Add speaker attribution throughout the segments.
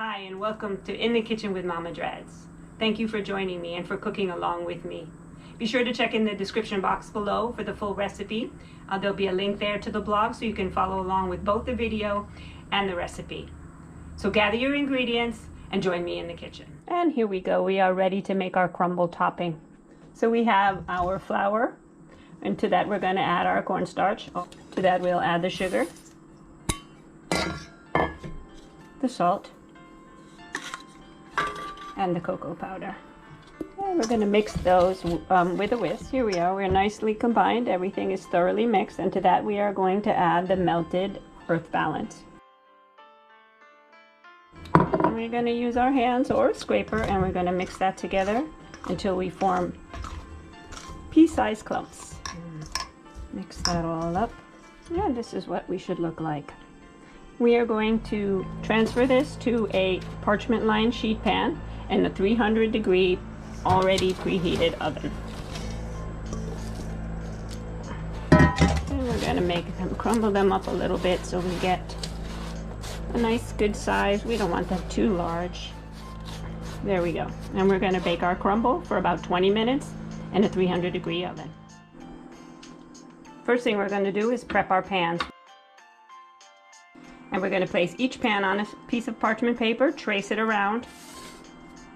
Speaker 1: Hi, and welcome to In the Kitchen with Mama Dreads. Thank you for joining me and for cooking along with me. Be sure to check in the description box below for the full recipe. There'll be a link there to the blog so you can follow along with both the video and the recipe. So gather your ingredients and join me in the kitchen. And here we go. We are ready to make our crumble topping. So we have our flour, and to that we're going to add our cornstarch. To that we'll add the sugar, the salt, and the cocoa powder. And we're going to mix those with a whisk. Here we are. We're nicely combined. Everything is thoroughly mixed, and to that we are going to add the melted earth balance. And we're going to use our hands or a scraper, and we're going to mix that together until we form pea-sized clumps. Mix that all up. And this is what we should look like. We are going to transfer this to a parchment lined sheet pan in a 300-degree already preheated oven. And we're going to make them, crumble them up a little bit so we get a nice good size. We don't want them too large. There we go. And we're going to bake our crumble for about 20 minutes in a 300-degree oven. First thing we're going to do is prep our pans. And we're going to place each pan on a piece of parchment paper, trace it around,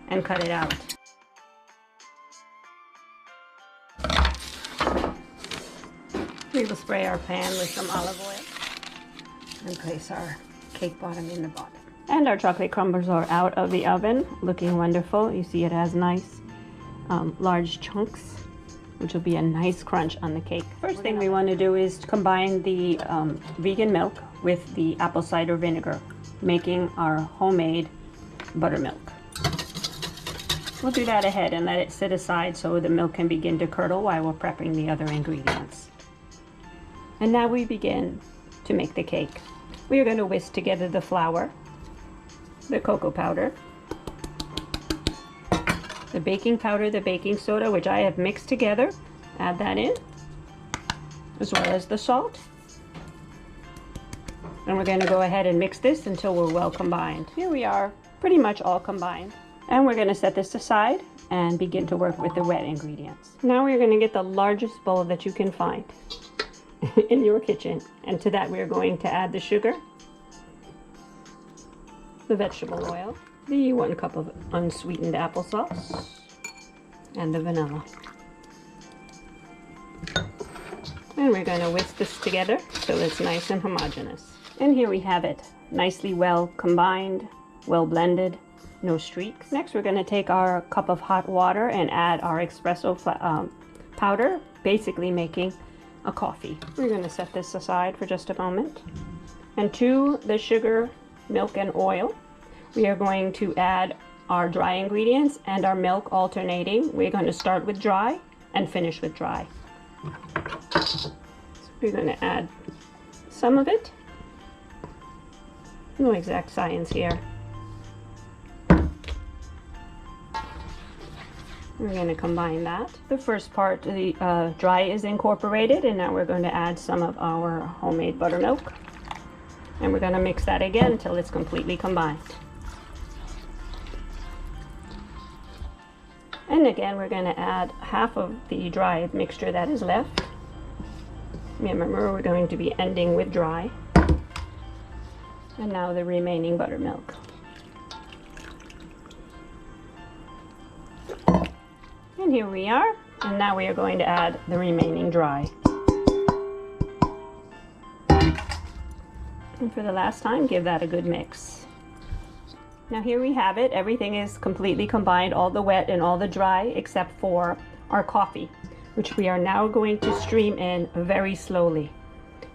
Speaker 1: and cut it out. We will spray our pan with some olive oil and place our cake bottom in the bottom. And our chocolate crumbles are out of the oven, looking wonderful. You see it has nice large chunks, which will be a nice crunch on the cake. First thing we want to do is combine the vegan milk with the apple cider vinegar, making our homemade buttermilk. We'll do that ahead and let it sit aside so the milk can begin to curdle while we're prepping the other ingredients. And now we begin to make the cake. We are going to whisk together the flour, the cocoa powder, the baking powder, the baking soda, which I have mixed together. Add that in, as well as the salt. And we're going to go ahead and mix this until we're well combined. Here we are, pretty much all combined. And we're going to set this aside and begin to work with the wet ingredients. Now we're going to get the largest bowl that you can find in your kitchen. And to that we're going to add the sugar, the vegetable oil, the 1 cup of unsweetened applesauce, and the vanilla. And we're going to whisk this together so it's nice and homogeneous. And here we have it, nicely well combined, well blended, no streaks. Next we're going to take our cup of hot water and add our espresso powder, basically making a coffee. We're going to set this aside for just a moment. And to the sugar, milk, and oil, we are going to add our dry ingredients and our milk alternating. We're going to start with dry and finish with dry. So we're going to add some of it. No exact science here. We're going to combine that. The first part, the dry, is incorporated, and now we're going to add some of our homemade buttermilk. And we're going to mix that again until it's completely combined. And again, we're going to add half of the dry mixture that is left. Remember, we're going to be ending with dry. And now the remaining buttermilk. And here we are. And now we are going to add the remaining dry. And for the last time, give that a good mix. Now here we have it. Everything is completely combined, all the wet and all the dry, except for our coffee, which we are now going to stream in very slowly.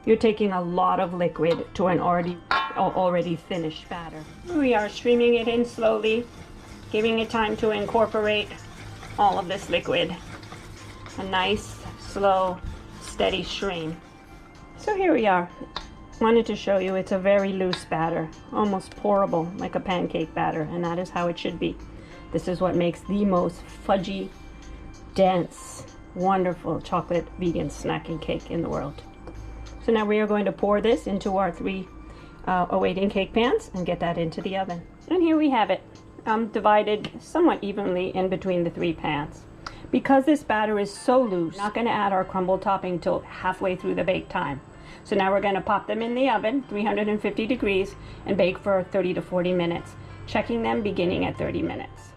Speaker 1: You're taking a lot of liquid to an already finished batter. We are streaming it in slowly, giving it time to incorporate all of this liquid. A nice, slow, steady stream. So here we are. Wanted to show you it's a very loose batter, almost pourable, like a pancake batter, and that is how it should be. This is what makes the most fudgy, dense, wonderful chocolate vegan snacking cake in the world. So now we are going to pour this into our 3 awaiting cake pans and get that into the oven. And here we have it, divided somewhat evenly in between the 3 pans. Because this batter is so loose, we're not going to add our crumble topping till halfway through the bake time. So now we're going to pop them in the oven, 350 degrees, and bake for 30 to 40 minutes, checking them beginning at 30 minutes.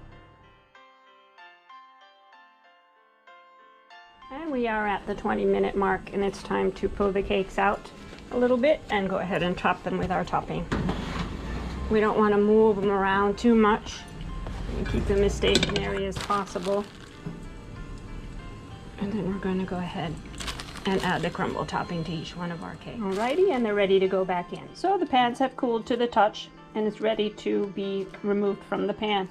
Speaker 1: And we are at the 20-minute mark, and it's time to pull the cakes out a little bit and go ahead and top them with our topping. We don't want to move them around too much and keep them as stationary as possible. And then we're going to go ahead and add the crumble topping to each one of our cakes. Alrighty, and they're ready to go back in. So the pans have cooled to the touch, and it's ready to be removed from the pan.